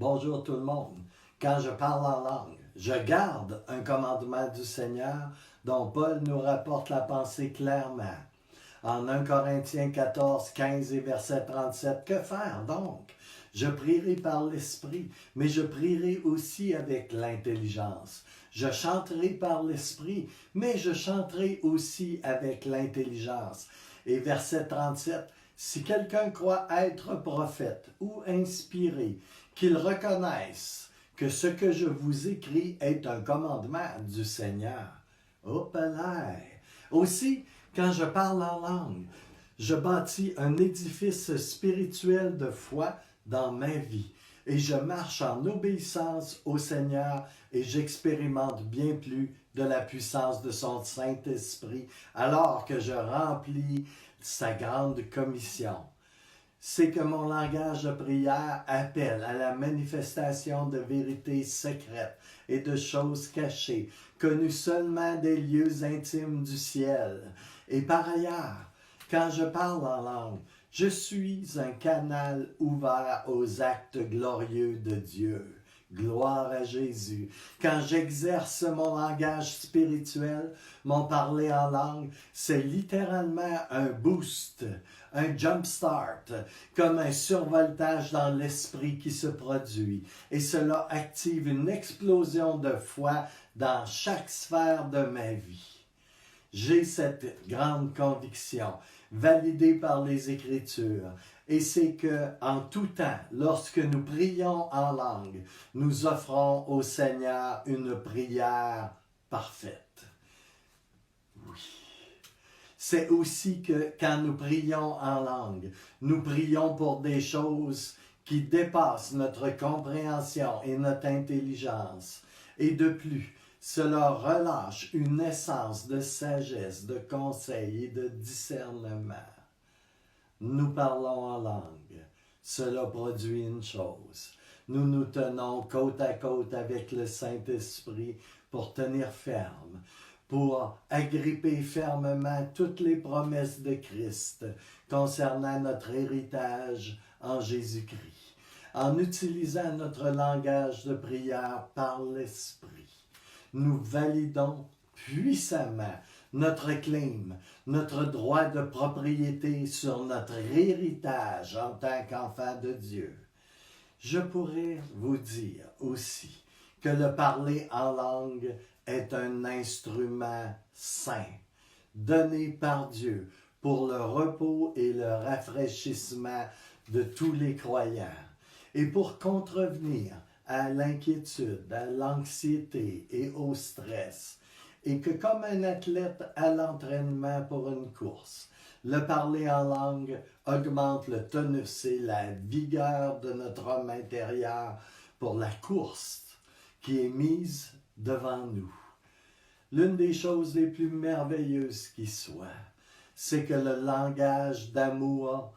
Bonjour tout le monde. Quand je parle en langue, je garde un commandement du Seigneur dont Paul nous rapporte la pensée clairement. En 1 Corinthiens 14, 15 et verset 37, que faire donc? Je prierai par l'Esprit, mais je prierai aussi avec l'intelligence. Je chanterai par l'Esprit, mais je chanterai aussi avec l'intelligence. Et verset 37, si quelqu'un croit être prophète ou inspiré, qu'il reconnaisse que ce que je vous écris est un commandement du Seigneur. Hop là! Aussi, quand je parle en langue, je bâtis un édifice spirituel de foi dans ma vie et je marche en obéissance au Seigneur et j'expérimente bien plus de la puissance de son Saint-Esprit alors que je remplis sa grande commission. C'est que mon langage de prière appelle à la manifestation de vérités secrètes et de choses cachées, connues seulement des lieux intimes du ciel. Et par ailleurs, quand je parle en langue, je suis un canal ouvert aux actes glorieux de Dieu. Gloire à Jésus. Quand j'exerce mon langage spirituel, mon parler en langue, c'est littéralement un boost, un jump start, comme un survoltage dans l'esprit qui se produit. Et cela active une explosion de foi dans chaque sphère de ma vie. J'ai cette grande conviction, validée par les Écritures, et c'est que, en tout temps, lorsque nous prions en langue, nous offrons au Seigneur une prière parfaite. Oui. C'est aussi que quand nous prions en langue, nous prions pour des choses qui dépassent notre compréhension et notre intelligence. Et de plus, cela relâche une essence de sagesse, de conseil et de discernement. Nous parlons en langue. Cela produit une chose. Nous nous tenons côte à côte avec le Saint-Esprit pour tenir ferme, pour agripper fermement toutes les promesses de Christ concernant notre héritage en Jésus-Christ, en utilisant notre langage de prière par l'Esprit. Nous validons puissamment notre claim, notre droit de propriété sur notre héritage en tant qu'enfant de Dieu. Je pourrais vous dire aussi que le parler en langue est un instrument saint, donné par Dieu pour le repos et le rafraîchissement de tous les croyants, et pour contrevenir à l'inquiétude, à l'anxiété et au stress, et que comme un athlète à l'entraînement pour une course, le parler en langue augmente le tonus et la vigueur de notre homme intérieur pour la course qui est mise devant nous. L'une des choses les plus merveilleuses qui soit, c'est que le langage d'amour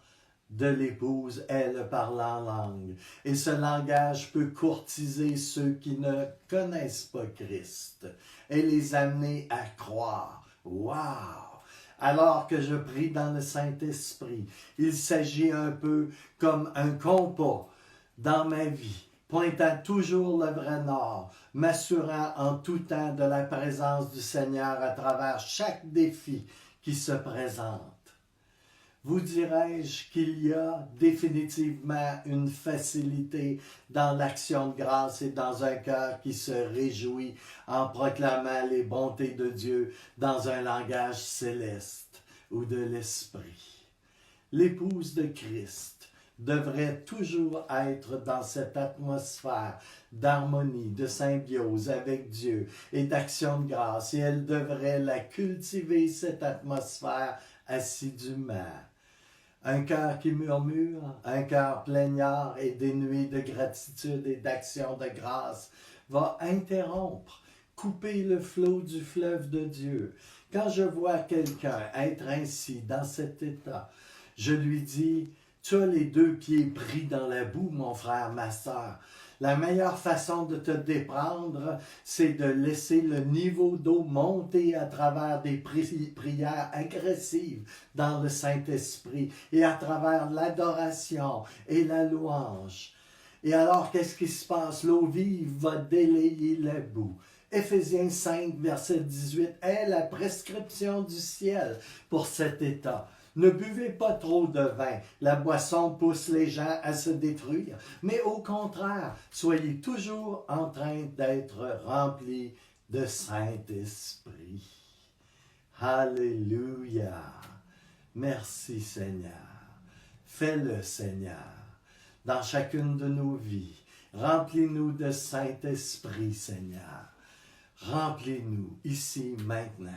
de l'épouse est le parler en langue. Et ce langage peut courtiser ceux qui ne connaissent pas Christ et les amener à croire. Wow! Alors que je prie dans le Saint-Esprit, il s'agit un peu comme un compas dans ma vie, pointant toujours le vrai nord, m'assurant en tout temps de la présence du Seigneur à travers chaque défi qui se présente. Vous dirais-je qu'il y a définitivement une facilité dans l'action de grâce et dans un cœur qui se réjouit en proclamant les bontés de Dieu dans un langage céleste ou de l'esprit. L'épouse de Christ devrait toujours être dans cette atmosphère d'harmonie, de symbiose avec Dieu et d'action de grâce, et elle devrait la cultiver, cette atmosphère, assidûment. Un cœur qui murmure, un cœur plaignard et dénué de gratitude et d'action de grâce va interrompre, couper le flot du fleuve de Dieu. Quand je vois quelqu'un être ainsi, dans cet état, je lui dis, tu as les deux pieds pris dans la boue, mon frère, ma sœur. La meilleure façon de te déprendre, c'est de laisser le niveau d'eau monter à travers des prières agressives dans le Saint-Esprit et à travers l'adoration et la louange. Et alors, qu'est-ce qui se passe? L'eau vive va délayer le bout. Éphésiens 5, verset 18 est la prescription du ciel pour cet état. Ne buvez pas trop de vin. La boisson pousse les gens à se détruire. Mais au contraire, soyez toujours en train d'être remplis de Saint-Esprit. Alléluia. Merci Seigneur. Fais-le Seigneur dans chacune de nos vies. Remplis-nous de Saint-Esprit Seigneur. Remplis-nous ici maintenant.